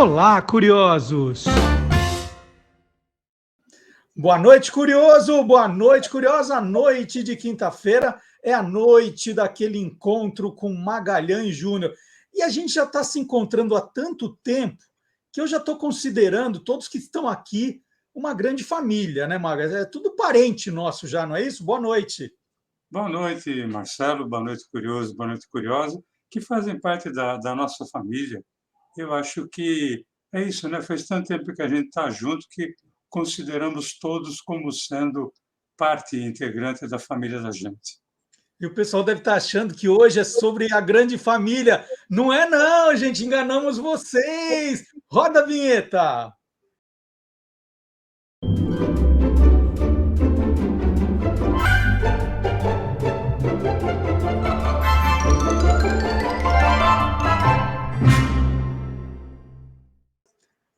Olá, curiosos! Boa noite, curioso! Boa noite, curiosa! A noite de quinta-feira é a noite daquele encontro com Magalhães Júnior. E a gente já está se encontrando há tanto tempo que eu já estou considerando todos que estão aqui uma grande família, né, Maga? É tudo parente nosso já, não é isso? Boa noite! Boa noite, Marcelo. Boa noite, curioso. Boa noite, curiosa, que fazem parte da nossa família. Eu acho que é isso, né? Faz tanto tempo que a gente está junto que consideramos todos como sendo parte integrante da família da gente. E o pessoal deve estar achando que hoje é sobre a grande família. Não é não, gente, enganamos vocês! Roda a vinheta!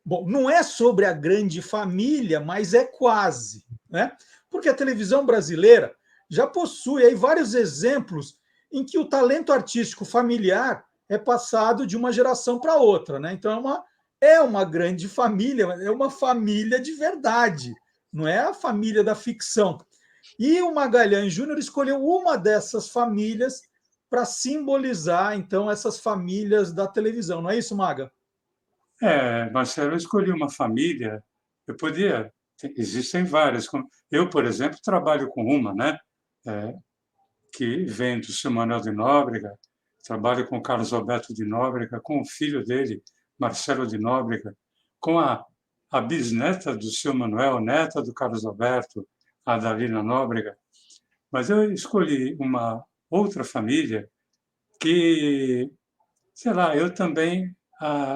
Bom, não é sobre a grande família, mas é quase, né? Porque a televisão brasileira já possui aí vários exemplos em que o talento artístico familiar é passado de uma geração para outra, né? Então é uma grande família, é uma família de verdade, não é a família da ficção. E o Magalhães Júnior escolheu uma dessas famílias para simbolizar, então, essas famílias da televisão, não é isso, Maga? Marcelo, eu escolhi uma família, eu podia, existem várias. Eu, por exemplo, trabalho com uma, né? É, que vem do seu Manuel de Nóbrega, trabalho com Carlos Alberto de Nóbrega, com o filho dele, Marcelo de Nóbrega, com a bisneta do seu Manuel, neta do Carlos Alberto, a Dalila Nóbrega. Mas eu escolhi uma outra família que, sei lá, eu também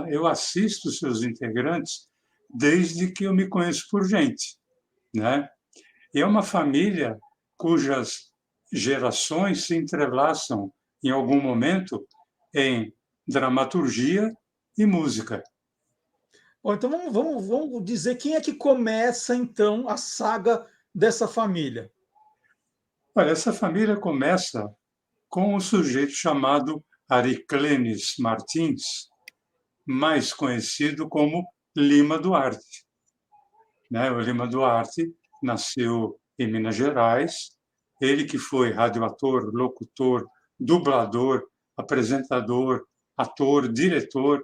eu assisto seus integrantes desde que eu me conheço por gente, né? E é uma família cujas gerações se entrelaçam em algum momento em dramaturgia e música. Bom, então vamos dizer quem é que começa, então, a saga dessa família. Olha, essa família começa com um sujeito chamado Ariclenes Martins, mais conhecido como Lima Duarte. Né? O Lima Duarte nasceu em Minas Gerais, ele que foi radioator, locutor, dublador, apresentador, ator, diretor.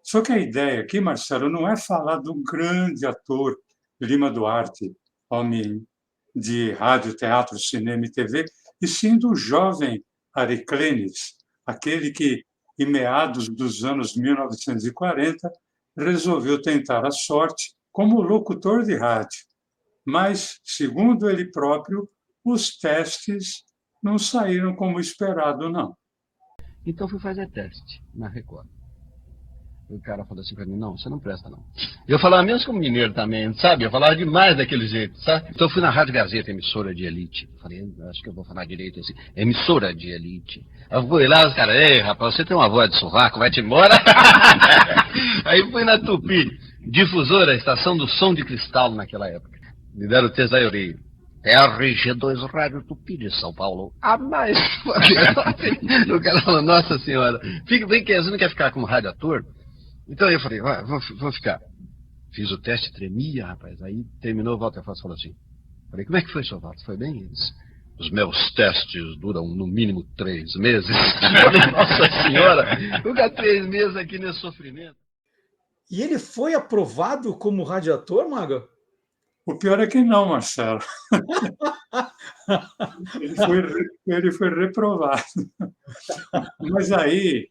Só que a ideia aqui, Marcelo, não é falar do grande ator Lima Duarte, homem de rádio, teatro, cinema e TV, e sim do jovem Ariclenes, aquele que, em meados dos anos 1940, resolveu tentar a sorte como locutor de rádio. Mas, segundo ele próprio, os testes não saíram como esperado, não. Então fui fazer teste na Record. O cara falou assim pra mim, não, você não presta não. Eu falava mesmo como mineiro também, sabe? Eu falava demais daquele jeito, sabe? Então eu fui na Rádio Gazeta, emissora de elite. Falei, acho que eu vou falar direito assim, emissora de elite. Eu fui lá, os caras, ei rapaz, você tem uma voz de sovaco, vai-te embora. Aí fui na Tupi, difusora, estação do som de cristal naquela época. Me deram o texto da orelha. RG2 Rádio Tupi de São Paulo. Ah, mas... O cara falou, nossa senhora, fica bem que você não quer ficar como radioator? Então eu falei, vou ficar. Fiz o teste, tremia, rapaz. Aí terminou, o Walter Fox falou assim. Falei, como é que foi, seu Walter? Foi bem? Eles, os meus testes duram no mínimo 3 meses. Falei, nossa senhora, ficar 3 meses aqui nesse sofrimento. E ele foi aprovado como radiator, Maga? O pior é que não, Marcelo. Ele foi reprovado. Mas aí,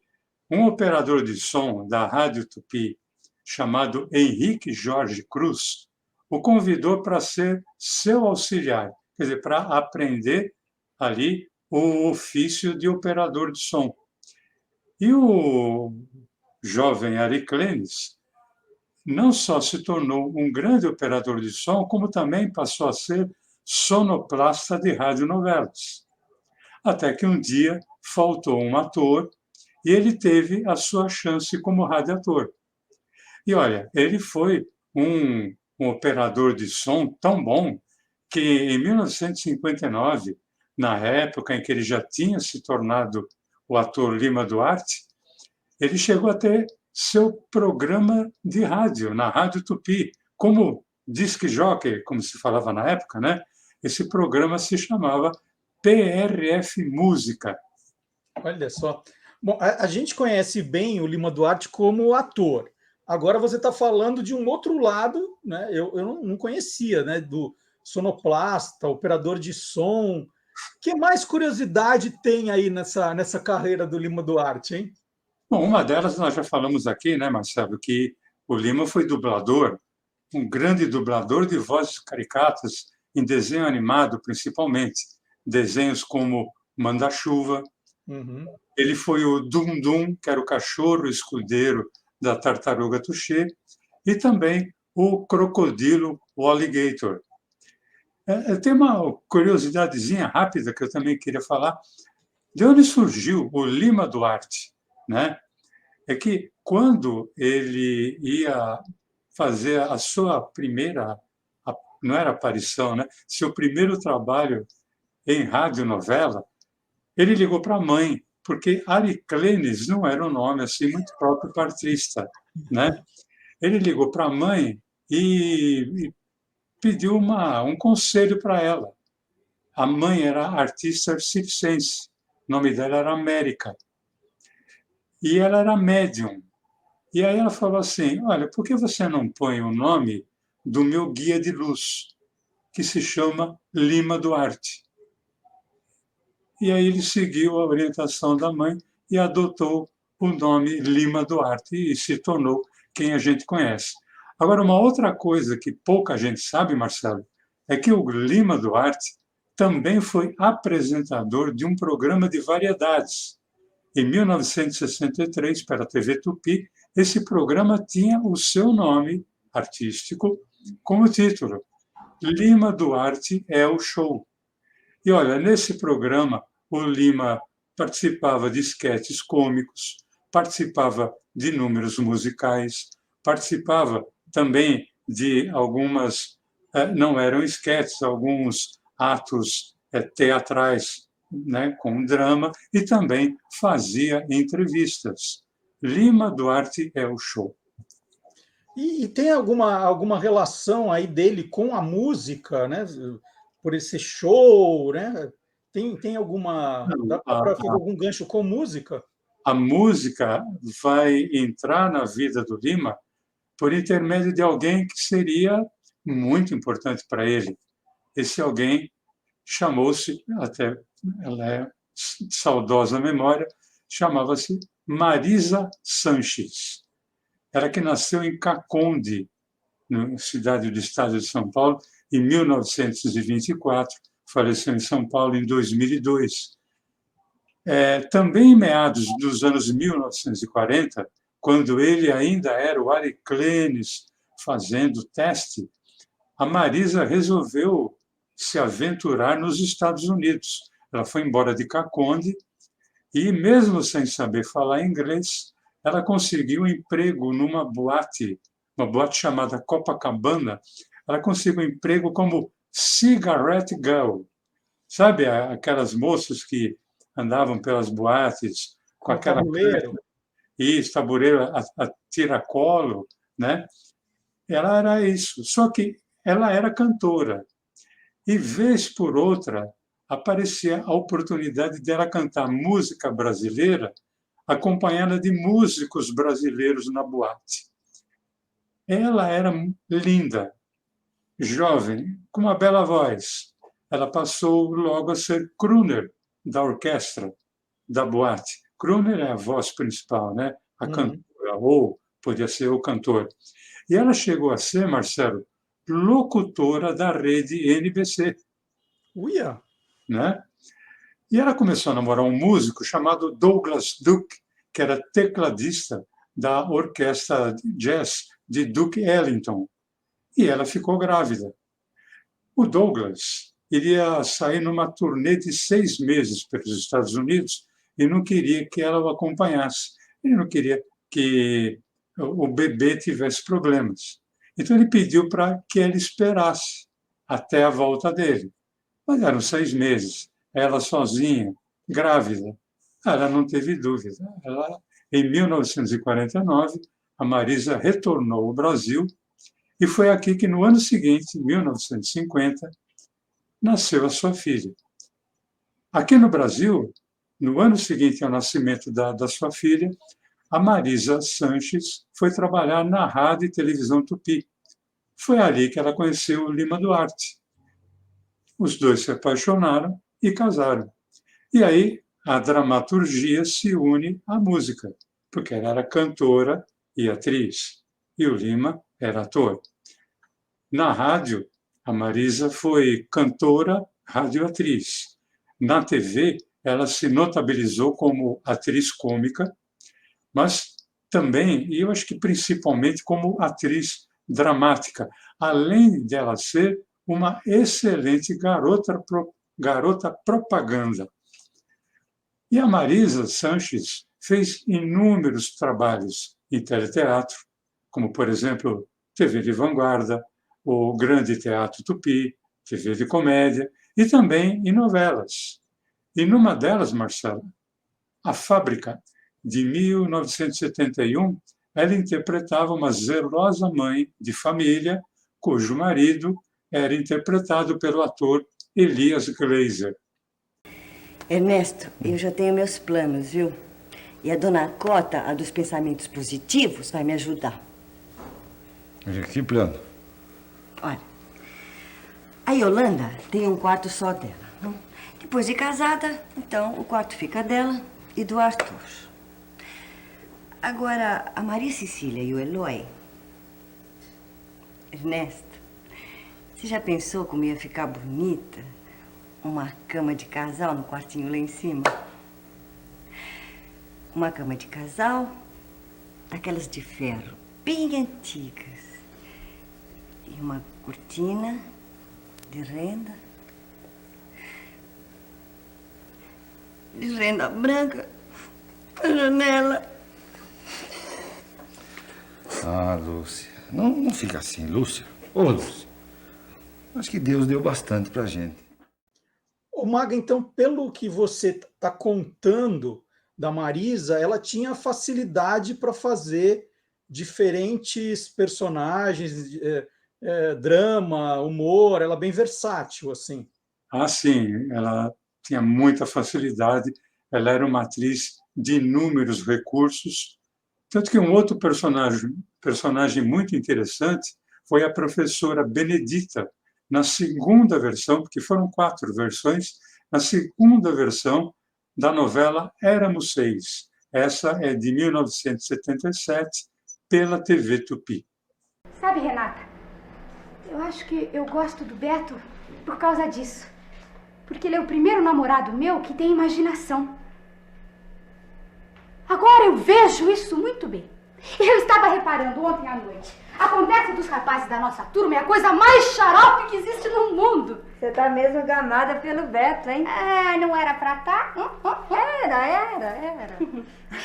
um operador de som da Rádio Tupi, chamado Henrique Jorge Cruz, o convidou para ser seu auxiliar, quer dizer, para aprender ali o ofício de operador de som. E o jovem Ariclenes não só se tornou um grande operador de som, como também passou a ser sonoplasta de radionovelas. Até que um dia faltou um ator e ele teve a sua chance como radiator. E olha, ele foi um operador de som tão bom que em 1959, na época em que ele já tinha se tornado o ator Lima Duarte, ele chegou a ter seu programa de rádio, na Rádio Tupi, como disc jockey, como se falava na época, né? Esse programa se chamava PRF Música. Olha só. Bom, a gente conhece bem o Lima Duarte como ator. Agora você está falando de um outro lado, né? Eu não conhecia, né? Do sonoplasta, operador de som. Que mais curiosidade tem aí nessa carreira do Lima Duarte, hein? Bom, uma delas nós já falamos aqui, né, Marcelo, que o Lima foi dublador, um grande dublador de vozes caricatas em desenho animado, principalmente. Desenhos como Manda-Chuva. Uhum. Ele foi o Dum Dum, que era o cachorro escudeiro da Tartaruga Tuxê, e também o Crocodilo, o Alligator. Tem uma curiosidadezinha rápida que eu também queria falar. De onde surgiu o Lima Duarte, né? É que quando ele ia fazer a sua primeira, não era aparição, né? Seu primeiro trabalho em radionovela, ele ligou para a mãe, porque Ariclenes não era um nome assim muito próprio para artista, né? Ele ligou para a mãe e pediu um conselho para ela. A mãe era artista circense, o nome dela era América, e ela era médium. E aí ela falou assim: olha, por que você não põe o nome do meu guia de luz, que se chama Lima Duarte? E aí ele seguiu a orientação da mãe e adotou o nome Lima Duarte e se tornou quem a gente conhece. Agora, uma outra coisa que pouca gente sabe, Marcelo, é que o Lima Duarte também foi apresentador de um programa de variedades. Em 1963, para a TV Tupi, esse programa tinha o seu nome artístico como título: Lima Duarte é o Show. E olha, nesse programa, o Lima participava de esquetes cômicos, participava de números musicais, participava também de algumas, não eram esquetes, alguns atos teatrais, né, com drama, e também fazia entrevistas. Lima Duarte é o show. E tem alguma relação aí dele com a música, né? Por esse show, né? Tem alguma. Dá A, para fazer a, algum gancho com música? a música vai entrar na vida do Lima por intermédio de alguém que seria muito importante para ele. Esse alguém chamou-se, até ela é de saudosa memória, chamava-se Marisa Sanches. Ela que nasceu em Caconde, na cidade do estado de São Paulo, em 1924, faleceu em São Paulo em 2002. Também em meados dos anos 1940, quando ele ainda era o Ariclenes fazendo teste, a Marisa resolveu se aventurar nos Estados Unidos. Ela foi embora de Caconde e, mesmo sem saber falar inglês, ela conseguiu um emprego numa boate, uma boate chamada Copacabana. Ela conseguiu um emprego como cigarette girl. Sabe aquelas moças que andavam pelas boates com Com aquela tabuleiro? isso, tabuleiro a tiracolo, né? Ela era isso. Só que ela era cantora. E, vez por outra, aparecia a oportunidade dela cantar música brasileira acompanhada de músicos brasileiros na boate. Ela era linda, jovem, com uma bela voz. Ela passou logo a ser crooner da orquestra, da boate. Crooner é a voz principal, né? A Uhum. cantora, ou podia ser o cantor. E ela chegou a ser, Marcelo, locutora da rede NBC, Uia! né? E ela começou a namorar um músico chamado Douglas Duke, que era tecladista da orquestra jazz de Duke Ellington. E ela ficou grávida. O Douglas iria sair numa turnê de 6 meses pelos Estados Unidos e não queria que ela o acompanhasse. Ele não queria que o bebê tivesse problemas. Então ele pediu para que ela esperasse até a volta dele. Mas eram 6 meses, ela sozinha, grávida. Ela não teve dúvida. Ela Em 1949, a Marisa retornou ao Brasil e foi aqui que, no ano seguinte, em 1950, nasceu a sua filha. Aqui no Brasil, no ano seguinte ao nascimento da sua filha, a Marisa Sanches foi trabalhar na Rádio e Televisão Tupi. Foi ali que ela conheceu o Lima Duarte. Os dois se apaixonaram e casaram. E aí a dramaturgia se une à música, porque ela era cantora e atriz, e o Lima era ator. Na rádio, a Marisa foi cantora, radioatriz. Na TV, ela se notabilizou como atriz cômica, mas também, e eu acho que principalmente, como atriz dramática, além de ela ser uma excelente garota propaganda. E a Marisa Sanches fez inúmeros trabalhos em teleteatro, como, por exemplo, TV de Vanguarda, o Grande Teatro Tupi, TV de comédia, e também em novelas. E numa delas, Marcela, A Fábrica, de 1971, ela interpretava uma zelosa mãe de família, cujo marido era interpretado pelo ator Elias Glazer. Ernesto, eu já tenho meus planos, viu? E a dona Cota, a dos pensamentos positivos, vai me ajudar. Que plano? Olha, a Yolanda tem um quarto só dela. Depois de casada, então o quarto fica dela e do Arthur. Agora, a Maria Cecília e o Eloy... Ernesto, você já pensou como ia ficar bonita uma cama de casal no quartinho lá em cima? Uma cama de casal, daquelas de ferro, bem antigas. E uma cortina de renda. De renda branca na janela. Ah, Lúcia. Não fica assim, Lúcia. Ô, Lúcia. Acho que Deus deu bastante pra gente. Ô, Maga, então, pelo que você está contando da Marisa, ela tinha facilidade para fazer diferentes personagens, drama, humor, ela é bem versátil, assim. Ah, sim, ela tinha muita facilidade, ela era uma atriz de inúmeros recursos, tanto que um outro personagem muito interessante foi a professora Benedita, na segunda versão, porque foram 4 versões, na segunda versão da novela Éramos 6. Essa é de 1977, pela TV Tupi. Sabe, Renata, eu acho que eu gosto do Beto por causa disso. Porque ele é o primeiro namorado meu que tem imaginação. Agora eu vejo isso muito bem. Eu estava reparando ontem à noite. Acontece dos rapazes da nossa turma é a coisa mais xarope que existe no mundo. Você tá mesmo gamada pelo Beto, hein? Ah, não era pra tá? Era.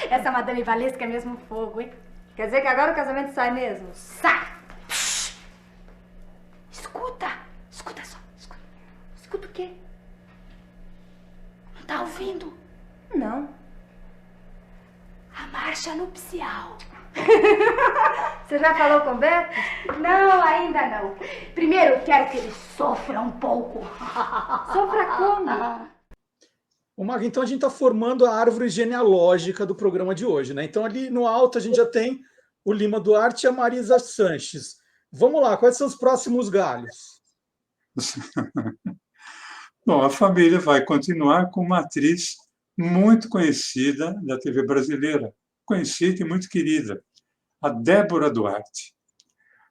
Essa Madame Valesca é mesmo fogo, hein? Quer dizer que agora o casamento sai mesmo? Sai! Escuta só. Escuta o quê? Não tá ouvindo? Não. A marcha nupcial. Você já falou com o Beto? Não, ainda não. Primeiro eu quero que ele sofra um pouco. Sofra como? Ô, Maga, então a gente está formando a árvore genealógica do programa de hoje, né? Então ali no alto a gente já tem o Lima Duarte e a Marisa Sanches. Vamos lá, quais são os próximos galhos? Bom, a família vai continuar com uma atriz muito conhecida da TV brasileira, conhecida e muito querida, a Débora Duarte.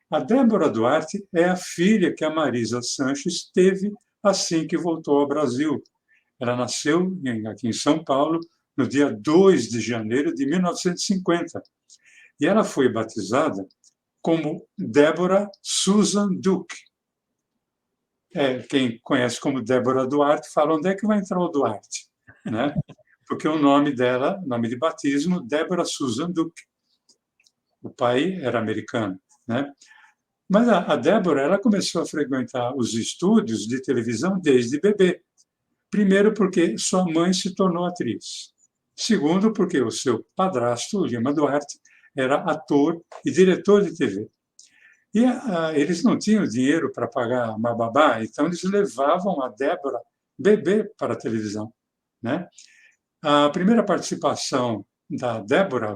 A Débora Duarte é a filha que a Marisa Sanches teve assim que voltou ao Brasil. Ela nasceu aqui em São Paulo no dia 2 de janeiro de 1950. E ela foi batizada como Débora Susan Duke. Quem conhece como Débora Duarte fala, onde é que vai entrar o Duarte? Né? Porque o nome dela, nome de batismo, Débora Susan Duke. O pai era americano. Né? Mas a Débora ela começou a frequentar os estúdios de televisão desde bebê. Primeiro porque sua mãe se tornou atriz. Segundo, porque o seu padrasto, Lima Duarte, era ator e diretor de TV. E eles não tinham dinheiro para pagar uma babá, então eles levavam a Débora bebê para a televisão, né? A primeira participação da Débora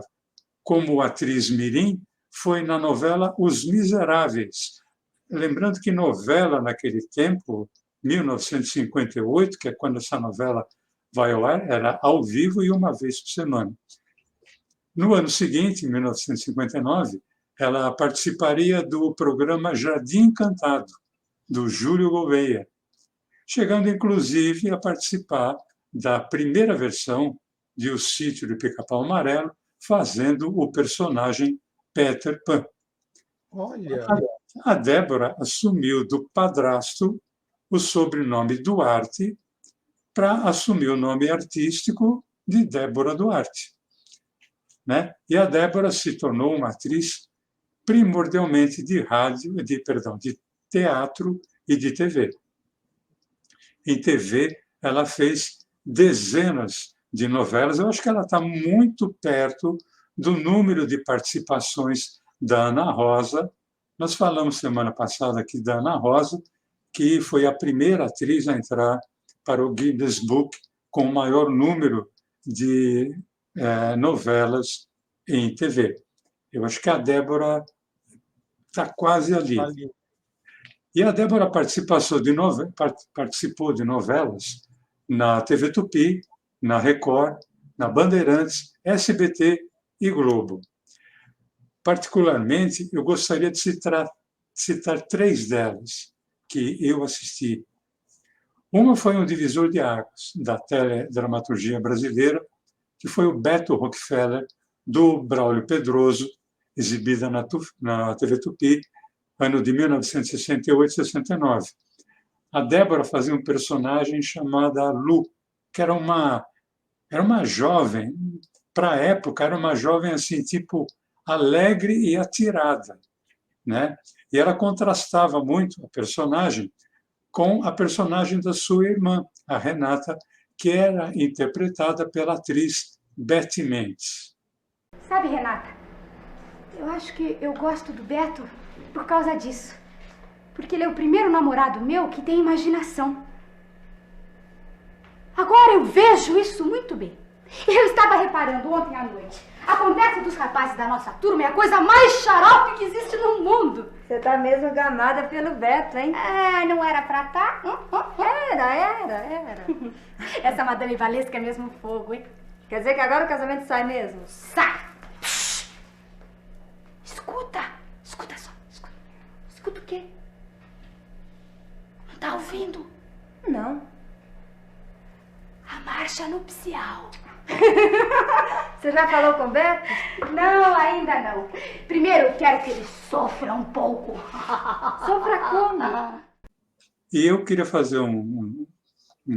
como atriz mirim foi na novela Os Miseráveis. Lembrando que novela naquele tempo, 1958, que é quando essa novela vai ao ar, era ao vivo e uma vez por semana. No ano seguinte, em 1959, ela participaria do programa Jardim Encantado, do Júlio Gouveia, chegando inclusive a participar da primeira versão de O Sítio do Pica-Pau Amarelo, fazendo o personagem Peter Pan. Olha, A Débora assumiu do padrasto o sobrenome Duarte para assumir o nome artístico de Débora Duarte, né? E a Débora se tornou uma atriz primordialmente de de teatro e de TV. Em TV, ela fez dezenas de novelas. Eu acho que ela está muito perto do número de participações da Ana Rosa. Nós falamos semana passada aqui da Ana Rosa, que foi a primeira atriz a entrar para o Guinness Book com o maior número de novelas em TV. Eu acho que a Débora está quase ali. E a Débora participou de novelas na TV Tupi, na Record, na Bandeirantes, SBT e Globo. Particularmente, eu gostaria de citar três delas que eu assisti. Uma foi um divisor de águas da teledramaturgia brasileira, que foi o Beto Rockefeller, do Braulio Pedroso, exibida na TV Tupi, ano de 1968-69. A Débora fazia um personagem chamada Lu, que era uma jovem, para a época, era uma jovem assim, tipo, alegre e atirada, né? E ela contrastava muito a personagem com a personagem da sua irmã, a Renata, que era interpretada pela atriz Betty Mendes. Sabe, Renata, eu acho que eu gosto do Beto por causa disso. Porque ele é o primeiro namorado meu que tem imaginação. Agora eu vejo isso muito bem. Eu estava reparando ontem à noite. A conversa dos rapazes da nossa turma é a coisa mais xarope que existe no mundo. Você tá mesmo gamada pelo Beto, hein? Ah, não era pra tá? Era. Essa Madame Valesca é mesmo fogo, hein? Quer dizer que agora o casamento sai mesmo? Sai! Escuta só. Escuta o quê? Não tá ouvindo? Não. A marcha nupcial. Você já falou com o Beto? Não, ainda não. Primeiro eu quero que ele sofra um pouco. Sofra como? E eu queria fazer um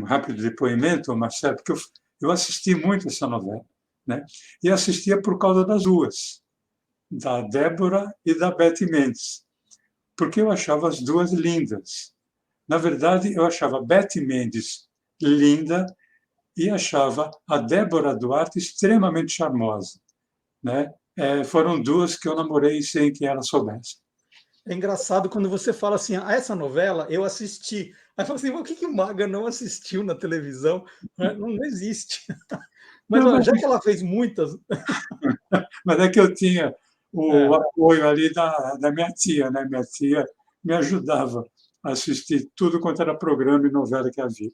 rápido depoimento, Marcelo, porque eu assisti muito essa novela, né? E assistia por causa das duas, da Débora e da Betty Mendes, porque eu achava as duas lindas. Na verdade, eu achava a Betty Mendes linda e achava a Débora Duarte extremamente charmosa, né? Foram duas que eu namorei sem que ela soubesse. é engraçado quando você fala assim, essa novela eu assisti. Aí fala assim, o que o Maga não assistiu na televisão? Não existe. Mas Não, já que ela fez muitas... Mas é que eu tinha o apoio ali da minha tia, né? Minha tia me ajudava a assistir tudo quanto era programa e novela que havia.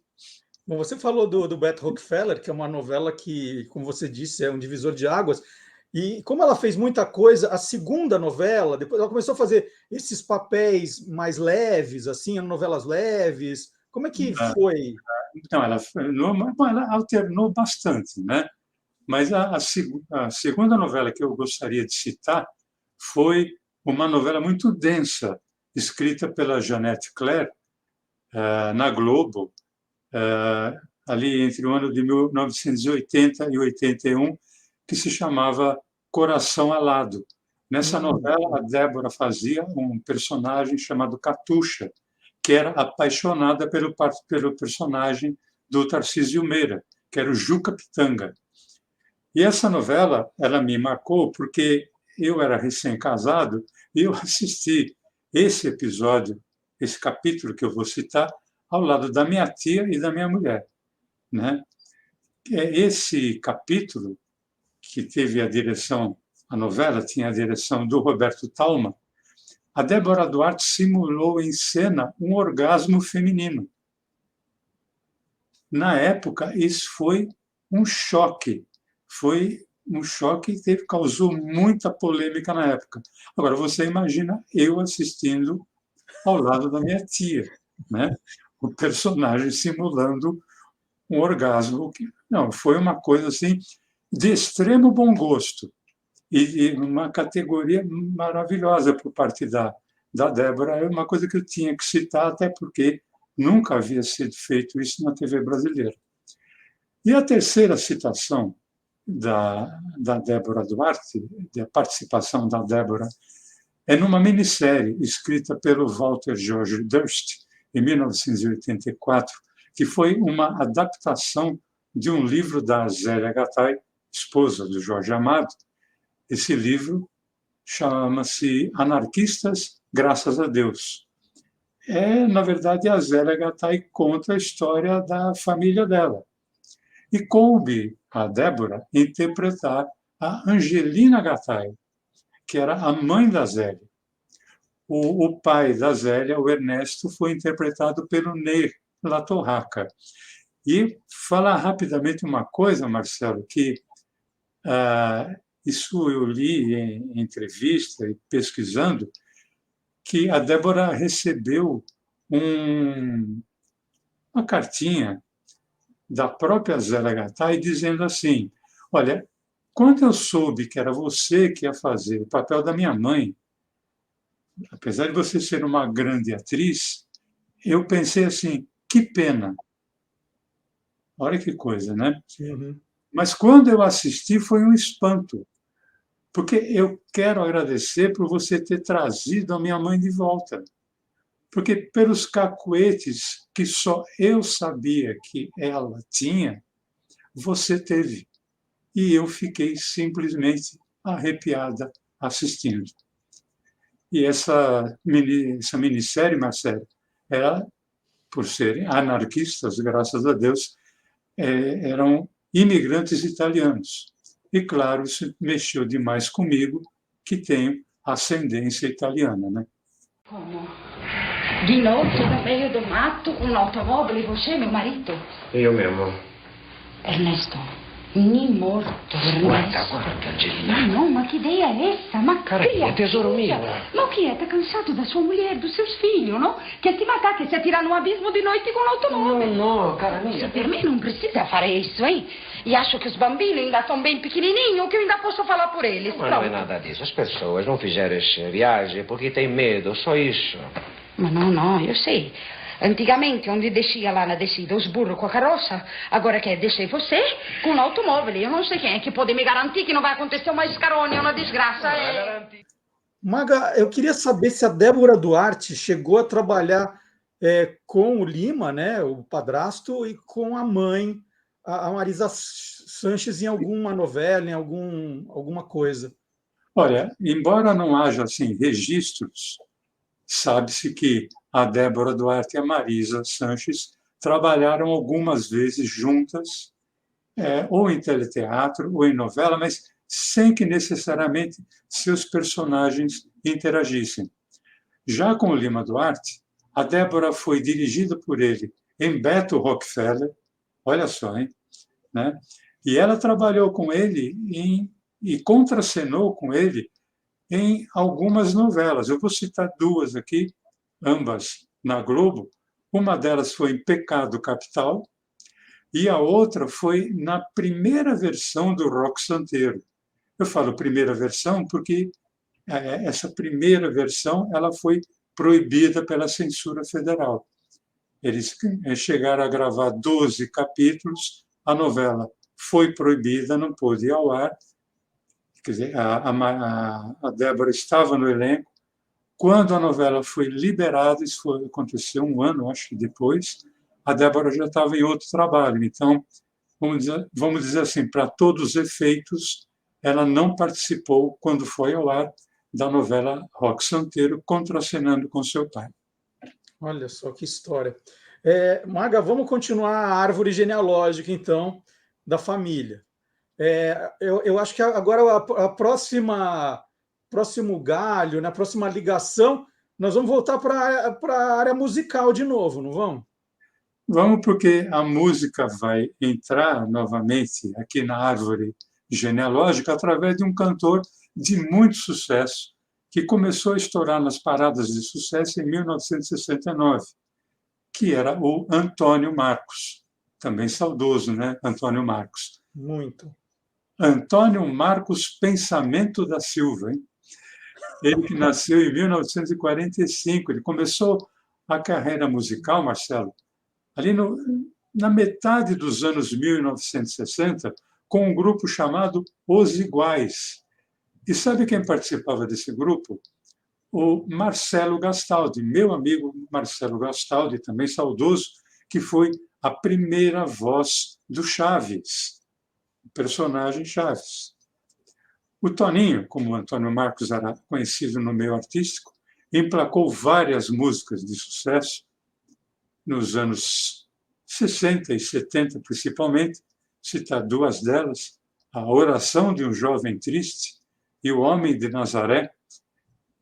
Bom, você falou do Beto Rockefeller, que é uma novela que, como você disse, é um divisor de águas. E como ela fez muita coisa, a segunda novela, depois ela começou a fazer esses papéis mais leves, assim, novelas leves. Como é que foi? Então, ela alternou bastante, né? Mas a segunda novela que eu gostaria de citar foi uma novela muito densa, escrita pela Jeanette Claire, na Globo, ali entre o ano de 1980 e 81, que se chamava Coração Alado. Nessa novela, a Débora fazia um personagem chamado Catuxa, que era apaixonada pelo personagem do Tarcísio Meira, que era o Juca Pitanga. E essa novela, ela me marcou porque eu era recém-casado e eu assisti esse episódio, esse capítulo que eu vou citar, ao lado da minha tia e da minha mulher, né? Esse capítulo, que teve a direção, a novela tinha a direção do Roberto Thalma, a Débora Duarte simulou em cena um orgasmo feminino. Na época, isso foi um choque. Foi um choque que causou muita polêmica na época. Agora, você imagina eu assistindo ao lado da minha tia, né? O personagem simulando um orgasmo. Não, foi uma coisa assim de extremo bom gosto e uma categoria maravilhosa por parte da Débora. É uma coisa que eu tinha que citar, até porque nunca havia sido feito isso na TV brasileira. E a terceira citação da Débora Duarte, da participação da Débora, é numa minissérie escrita pelo Walter George Durst, em 1984, que foi uma adaptação de um livro da Zélia Gattai, esposa do Jorge Amado. Esse livro chama-se Anarquistas, Graças a Deus. Na verdade, a Zélia Gattai conta a história da família dela. E coube a Débora interpretar a Angelina Gattai, que era a mãe da Zélia. O pai da Zélia, o Ernesto, foi interpretado pelo Ney Latorraca. E falar rapidamente uma coisa, Marcelo, que isso eu li em entrevista e pesquisando, que a Débora recebeu uma cartinha da própria Zélia Gattai dizendo assim: olha, quando eu soube que era você que ia fazer o papel da minha mãe, apesar de você ser uma grande atriz, eu pensei assim, que pena. Olha que coisa, né? Uhum. Mas quando eu assisti foi um espanto, porque eu quero agradecer por você ter trazido a minha mãe de volta. Porque pelos cacuetes que só eu sabia que ela tinha, você teve. E eu fiquei simplesmente arrepiada assistindo. E essa minissérie, Marcelo, era, por serem anarquistas, graças a Deus, eram imigrantes italianos. E, claro, isso mexeu demais comigo, que tenho ascendência italiana, né? Como? Di notte da meio do mato, un'automobile, você e meu marido? Io mesmo. Ernesto, ni morto, Ernesto. Guarda, Angelina. Não, ma que ideia é essa? Ma Carinha, tesoro mio. Ma o que é? Tá cansado da sua mulher, dos seus filhos, não? Quer te matar, quer se atirar no abismo de noite com l'automobile. No, cara mia. Per me non precisa fare isso, hein? E acho que os bambini ainda estão bem pequenininhos, que eu ainda posso falar por eles. Mas não é nada disso. As pessoas não fizeram essa viagem porque têm medo, só isso. Ma no, eu sei. Antigamente, onde descia lá na descida os burros com a carroça, agora quer descer você com o automóvel. Eu não sei quem é que pode me garantir que não vai acontecer uma escarônia, uma desgraça. Maga, eu queria saber se a Débora Duarte chegou a trabalhar com o Lima, né, o padrasto, e com a mãe, a Marisa Sanches, em alguma novela, em alguma coisa. Olha, embora não haja assim, registros, sabe-se que a Débora Duarte e a Marisa Sanches trabalharam algumas vezes juntas, ou em teleteatro ou em novela, mas sem que necessariamente seus personagens interagissem. Já com o Lima Duarte, a Débora foi dirigida por ele em Beto Rockefeller, olha só, hein? Né? E ela trabalhou com ele e contracenou com ele em algumas novelas. Eu vou citar duas aqui, ambas na Globo. Uma delas foi em Pecado Capital e a outra foi na primeira versão do Rock Santeiro. Eu falo primeira versão porque essa primeira versão ela foi proibida pela censura federal. Eles chegaram a gravar 12 capítulos, a novela foi proibida, não pôde ir ao ar. Quer dizer, a Débora estava no elenco. Quando a novela foi liberada, aconteceu um ano, acho que depois, a Débora já estava em outro trabalho. Então, vamos dizer assim, para todos os efeitos, ela não participou, quando foi ao ar, da novela Roque Santeiro, contracenando com seu pai. Olha só que história. Maga, vamos continuar a árvore genealógica, então, da família. Eu acho que agora próximo galho, na próxima ligação, nós vamos voltar para a área musical de novo, não vamos? Vamos, porque a música vai entrar novamente aqui na árvore genealógica através de um cantor de muito sucesso, que começou a estourar nas paradas de sucesso em 1969, que era o Antônio Marcos, também saudoso, né? Antônio Marcos. Muito. Antônio Marcos Pensamento da Silva, hein? Ele que nasceu em 1945, ele começou a carreira musical, Marcelo, ali na metade dos anos 1960, com um grupo chamado Os Iguais. E sabe quem participava desse grupo? O Marcelo Gastaldi, meu amigo Marcelo Gastaldi, também saudoso, que foi a primeira voz do Chaves, o personagem Chaves. O Toninho, como o Antônio Marcos era conhecido no meio artístico, emplacou várias músicas de sucesso nos anos 60 e 70, principalmente, citar duas delas, A Oração de um Jovem Triste e O Homem de Nazaré,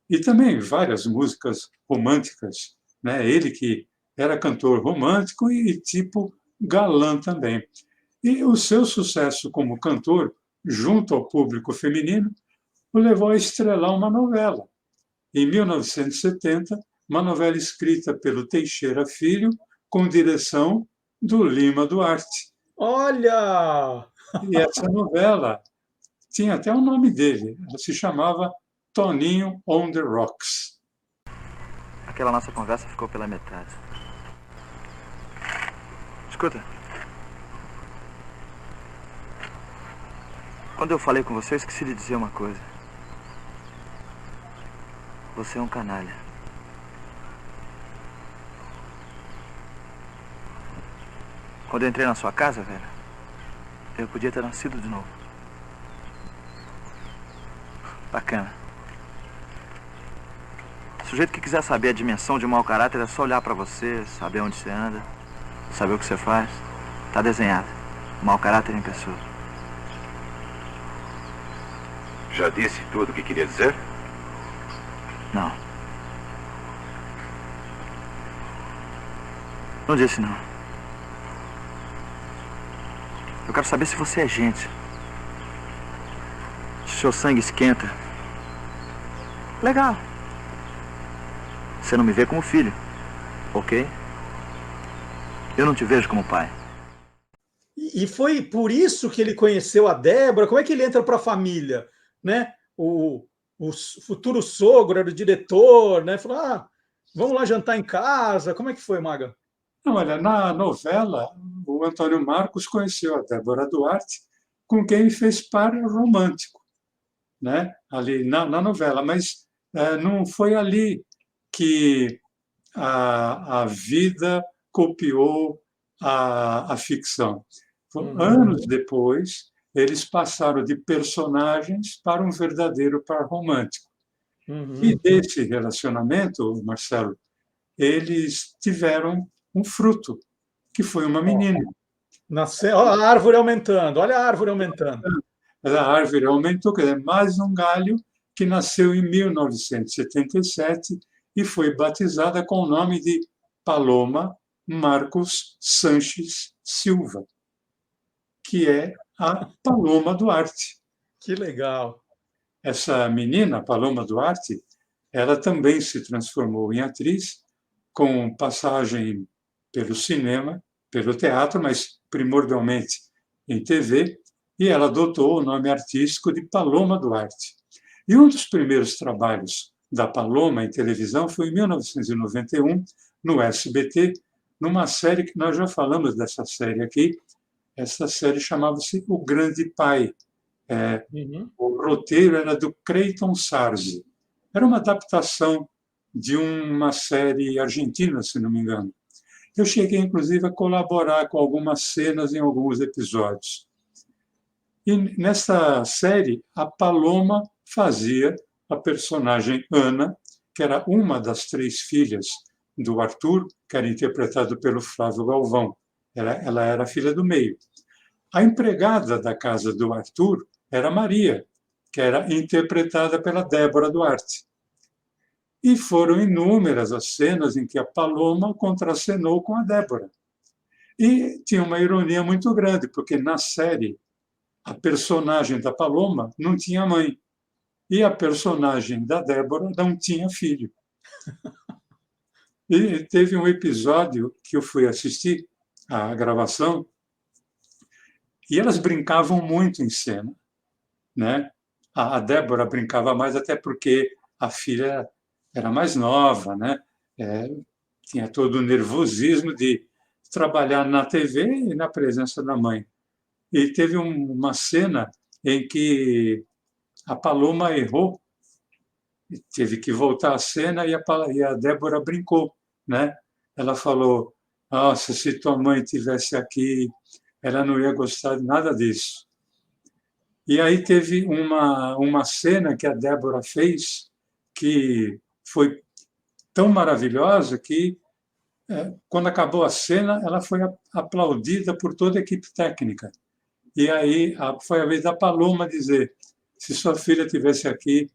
e também várias músicas românticas, né? Ele que era cantor romântico e tipo galã também. E o seu sucesso como cantor, junto ao público feminino, o levou a estrelar uma novela. Em 1970, uma novela escrita pelo Teixeira Filho, com direção do Lima Duarte. Olha! E essa novela tinha até o nome dele, ela se chamava Toninho on the Rocks. Aquela nossa conversa ficou pela metade. Escuta. Quando eu falei com você, eu esqueci de dizer uma coisa. Você é um canalha. Quando eu entrei na sua casa, velho, eu podia ter nascido de novo. Bacana. O sujeito que quiser saber a dimensão de um mau caráter é só olhar pra você, saber onde você anda, saber o que você faz. Tá desenhado. Mau caráter em pessoa. Já disse tudo o que queria dizer? Não. Não disse não. Eu quero saber se você é gente. Se seu sangue esquenta. Legal. Você não me vê como filho, ok? Eu não te vejo como pai. E foi por isso que ele conheceu a Débora? Como é que ele entra para a família? Né? O futuro sogro era o diretor, né? Falou, vamos lá jantar em casa. Como é que foi, Maga? Não, olha, na novela, o Antônio Marcos conheceu a Débora Duarte, com quem fez par romântico, né? Ali na novela, mas não foi ali que a vida copiou a ficção. Anos depois, eles passaram de personagens para um verdadeiro par romântico. E desse relacionamento, Marcelo, eles tiveram um fruto, que foi uma menina. Nasceu, a árvore aumentando, olha a árvore aumentando. A árvore aumentou, quer dizer, mais um galho que nasceu em 1977 e foi batizada com o nome de Paloma Marcos Sanches Silva, que é a Paloma Duarte. Que legal. Essa menina, Paloma Duarte, ela também se transformou em atriz, com passagem pelo cinema, pelo teatro, mas primordialmente em TV, e ela adotou o nome artístico de Paloma Duarte. E um dos primeiros trabalhos da Paloma em televisão foi em 1991, no SBT, numa série que nós já falamos dessa série aqui. Essa série chamava-se O Grande Pai. O roteiro era do Creighton Sarzi. Era uma adaptação de uma série argentina, se não me engano. Eu cheguei, inclusive, a colaborar com algumas cenas em alguns episódios. E nessa série, a Paloma fazia a personagem Ana, que era uma das 3 filhas do Arthur, que era interpretado pelo Flávio Galvão. Ela era a filha do meio. A empregada da casa do Arthur era Maria, que era interpretada pela Débora Duarte. E foram inúmeras as cenas em que a Paloma contracenou com a Débora. E tinha uma ironia muito grande, porque na série a personagem da Paloma não tinha mãe e a personagem da Débora não tinha filho. E teve um episódio que eu fui assistir a gravação e elas brincavam muito em cena, né? A Débora brincava mais, até porque a filha era mais nova, né? Tinha todo o nervosismo de trabalhar na TV e na presença da mãe. E teve uma cena em que a Paloma errou, teve que voltar à cena e a Débora brincou, né? Ela falou: nossa, se tua mãe estivesse aqui, ela não ia gostar de nada disso. E aí teve uma cena que a Débora fez que foi tão maravilhosa que, quando acabou a cena, ela foi aplaudida por toda a equipe técnica. E aí foi a vez da Paloma dizer: se sua filha estivesse aqui,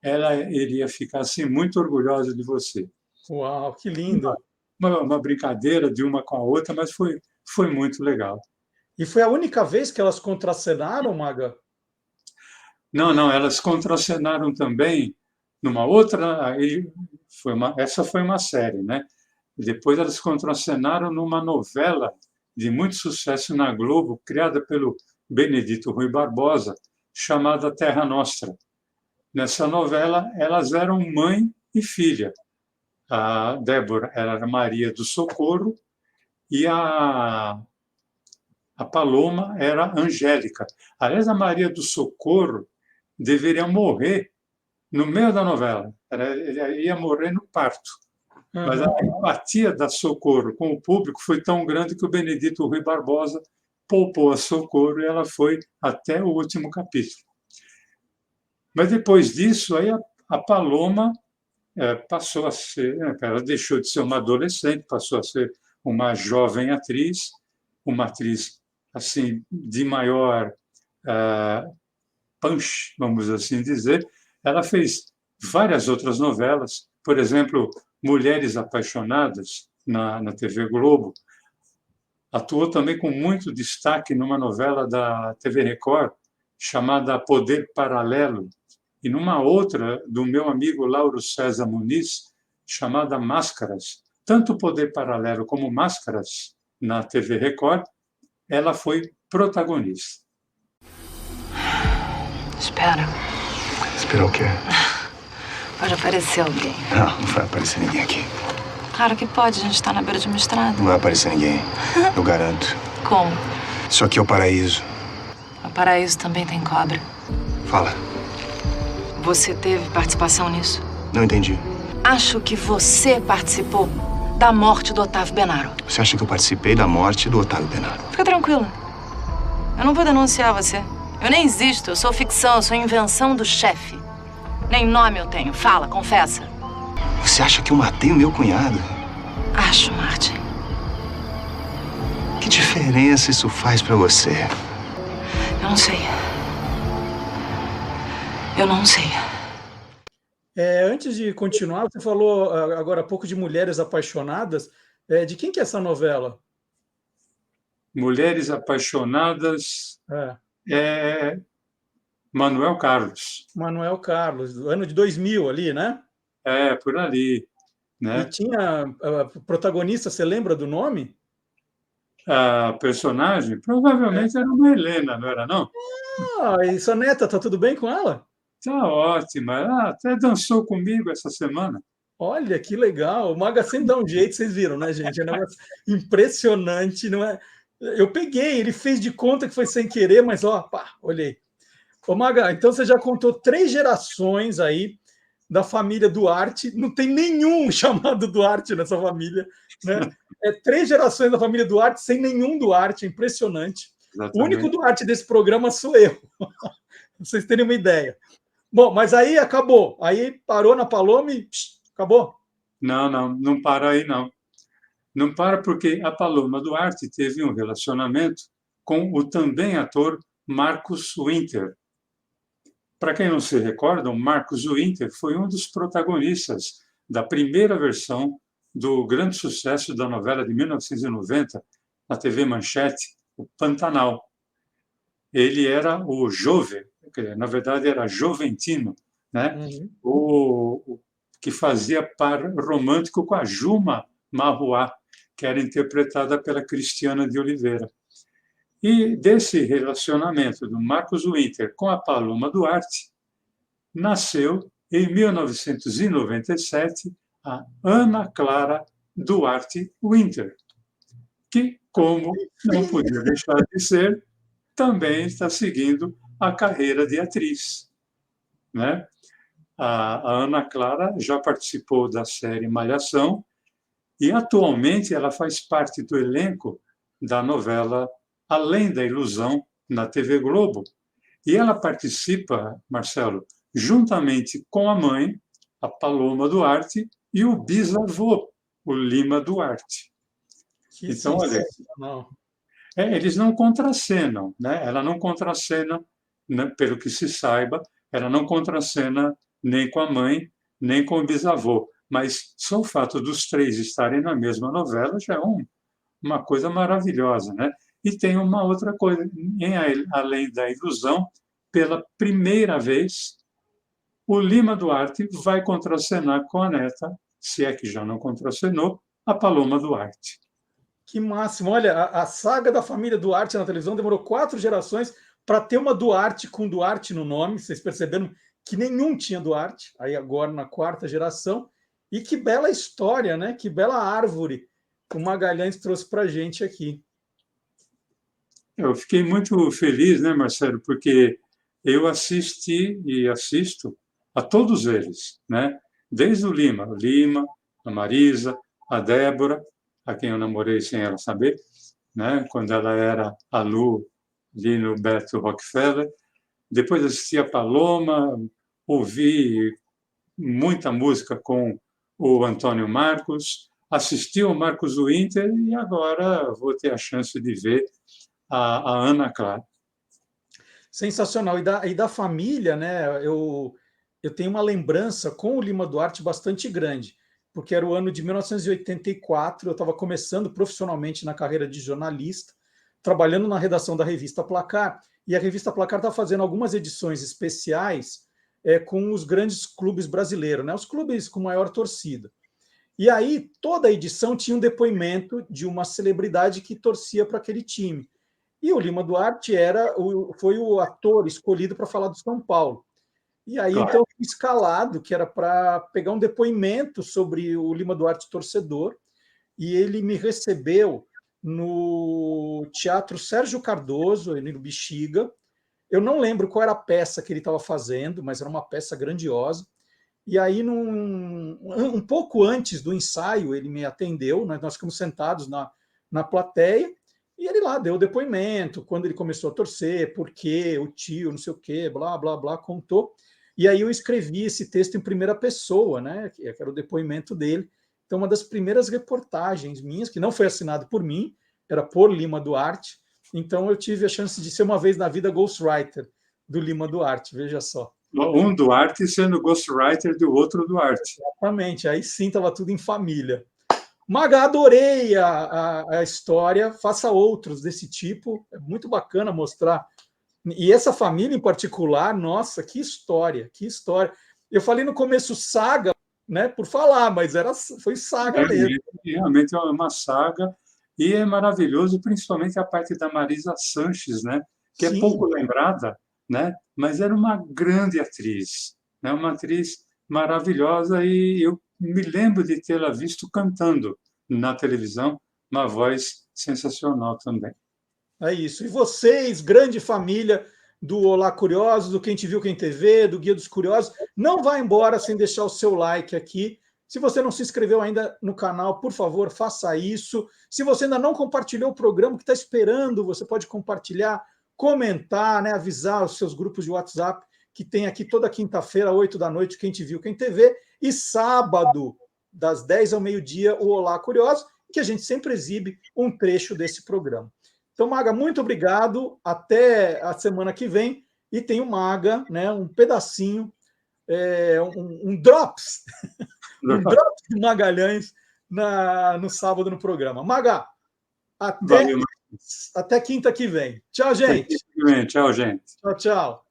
ela iria ficar assim, muito orgulhosa de você. Uau, que lindo! Uma brincadeira de uma com a outra, mas foi muito legal. E foi a única vez que elas contracenaram, Maga? Não, elas contracenaram também numa outra. Essa foi uma série, né? Depois elas contracenaram numa novela de muito sucesso na Globo, criada pelo Benedito Rui Barbosa, chamada Terra Nostra. Nessa novela, elas eram mãe e filha. A Débora era Maria do Socorro e a Paloma era Angélica. Aliás, a Maria do Socorro deveria morrer no meio da novela. Ela ia morrer no parto. Mas a empatia da Socorro com o público foi tão grande que o Benedito Rui Barbosa poupou a Socorro e ela foi até o último capítulo. Mas depois disso, aí a Paloma passou a ser, ela deixou de ser uma adolescente, passou a ser uma jovem atriz, uma atriz assim de maior punch, vamos assim dizer. Ela fez várias outras novelas, por exemplo, Mulheres Apaixonadas, na TV Globo. Atuou também com muito destaque numa novela da TV Record, chamada Poder Paralelo, e numa outra do meu amigo Lauro César Muniz, chamada Máscaras. Tanto Poder Paralelo como Máscaras, na TV Record, ela foi protagonista. Espera. Espera o quê? Pode aparecer alguém. Não vai aparecer ninguém aqui. Claro que pode, a gente está na beira de uma estrada. Não vai aparecer ninguém, eu garanto. Como? Isso aqui é o paraíso. O paraíso também tem cobra. Fala. Você teve participação nisso? Não entendi. Acho que você participou da morte do Otávio Benaro. Você acha que eu participei da morte do Otávio Benaro? Fica tranquila. Eu não vou denunciar você. Eu nem existo, eu sou ficção, eu sou invenção do chefe. Nem nome eu tenho. Fala, confessa. Você acha que eu matei o meu cunhado? Acho, Martin. Que diferença isso faz pra você? Eu não sei. Eu não sei. Antes de continuar, você falou agora há pouco de Mulheres Apaixonadas. De quem que é essa novela? Mulheres Apaixonadas é Manuel Carlos. Manuel Carlos, do ano de 2000 ali, né? Por ali. Né? E tinha a protagonista, você lembra do nome? A personagem provavelmente era uma Helena, não era não? E sua neta, tá tudo bem com ela? Tá ótima, ela até dançou comigo essa semana. Olha, que legal. O Maga sempre dá um jeito, vocês viram, né, gente? É um negócio impressionante, não é? Eu peguei, ele fez de conta que foi sem querer, mas olhei. Ô, Maga, então você já contou 3 gerações aí da família Duarte, não tem nenhum chamado Duarte nessa família, né? 3 gerações da família Duarte sem nenhum Duarte, é impressionante. Exatamente. O único Duarte desse programa sou eu, pra vocês terem uma ideia. Bom, mas aí acabou, aí parou na Paloma e acabou? Não para aí, não. Não para porque a Paloma Duarte teve um relacionamento com o também ator Marcos Winter. Para quem não se recorda, o Marcos Winter foi um dos protagonistas da primeira versão do grande sucesso da novela de 1990, na TV Manchete, o Pantanal. Ele era o Jove, na verdade era Joventino, né? O que fazia par romântico com a Juma Marruá, que era interpretada pela Cristiana de Oliveira. E desse relacionamento do Marcos Winter com a Paloma Duarte, nasceu, em 1997, a Ana Clara Duarte Winter, que, como não podia deixar de ser, também está seguindo a carreira de atriz, né? A Ana Clara já participou da série Malhação e, atualmente, ela faz parte do elenco da novela Além da Ilusão, na TV Globo. E ela participa, Marcelo, juntamente com a mãe, a Paloma Duarte, e o bisavô, o Lima Duarte. Então, olha, eles não contracenam, né? Ela não contracena, né, pelo que se saiba, ela não contracena nem com a mãe, nem com o bisavô. Mas só o fato dos 3 estarem na mesma novela já é uma coisa maravilhosa, né? E tem uma outra coisa, Além da Ilusão, pela primeira vez, o Lima Duarte vai contracenar com a neta, se é que já não contracenou, a Paloma Duarte. Que máximo! Olha, a saga da família Duarte na televisão demorou 4 gerações para ter uma Duarte com Duarte no nome. Vocês perceberam que nenhum tinha Duarte, aí agora na 4ª geração. E que bela história, né? Que bela árvore que o Magalhães trouxe para a gente aqui. Eu fiquei muito feliz, né, Marcelo, porque eu assisti e assisto a todos eles, né? Desde o Lima, a Marisa, a Débora, a quem eu namorei sem ela saber, né? Quando ela era a Lu, ali no Beto Rockefeller. Depois assisti a Paloma, ouvi muita música com o Antônio Marcos, assisti ao Marcos Winter e agora vou ter a chance de ver a Ana Clara. Sensacional. E da família, né? Eu tenho uma lembrança com o Lima Duarte bastante grande, porque era o ano de 1984, eu estava começando profissionalmente na carreira de jornalista, trabalhando na redação da revista Placar, e a revista Placar está fazendo algumas edições especiais com os grandes clubes brasileiros, né? Os clubes com maior torcida. E aí, toda a edição tinha um depoimento de uma celebridade que torcia para aquele time. E o Lima Duarte foi o ator escolhido para falar do São Paulo. E aí, claro, então, eu fui escalado, que era para pegar um depoimento sobre o Lima Duarte torcedor, e ele me recebeu no Teatro Sérgio Cardoso, no Bexiga. Eu não lembro qual era a peça que ele estava fazendo, mas era uma peça grandiosa. E aí, um pouco antes do ensaio, ele me atendeu, nós ficamos sentados na plateia, e ele lá deu o depoimento, quando ele começou a torcer, por quê, o tio, não sei o quê, blá, blá, blá, contou. E aí eu escrevi esse texto em primeira pessoa, né, que era o depoimento dele. Então, uma das primeiras reportagens minhas, que não foi assinado por mim, era por Lima Duarte. Então, eu tive a chance de ser uma vez na vida ghostwriter do Lima Duarte, veja só. Um Duarte sendo ghostwriter do outro Duarte. Exatamente, aí sim estava tudo em família. Maga, adorei a história, faça outros desse tipo, é muito bacana mostrar. E essa família em particular, nossa, que história, que história. Eu falei no começo saga, né, por falar, mas foi saga mesmo. Realmente é uma saga, e é maravilhoso, principalmente a parte da Marisa Sanches, né, que é pouco lembrada, né, mas era uma grande atriz, né, uma atriz maravilhosa, e eu me lembro de tê-la visto cantando na televisão, uma voz sensacional também. É isso. E vocês, grande família do Olá Curiosos, do Quem Te Viu, Quem TV, do Guia dos Curiosos, não vá embora sem deixar o seu like aqui, Se você não se inscreveu ainda no canal, por favor, faça isso. Se você ainda não compartilhou o programa, que está esperando, você pode compartilhar, comentar, né, avisar os seus grupos de WhatsApp, que tem aqui toda quinta-feira, 8 da noite, Quem Te Viu, Quem te Vê, e sábado, das 10 ao meio-dia, o Olá Curioso, que a gente sempre exibe um trecho desse programa. Então, Maga, muito obrigado. Até a semana que vem. E tem o Maga, né, um pedacinho, um drops, um drops de Magalhães no sábado no programa. Maga, até quinta que vem. Tchau, gente. Tchau, gente. Tchau, tchau.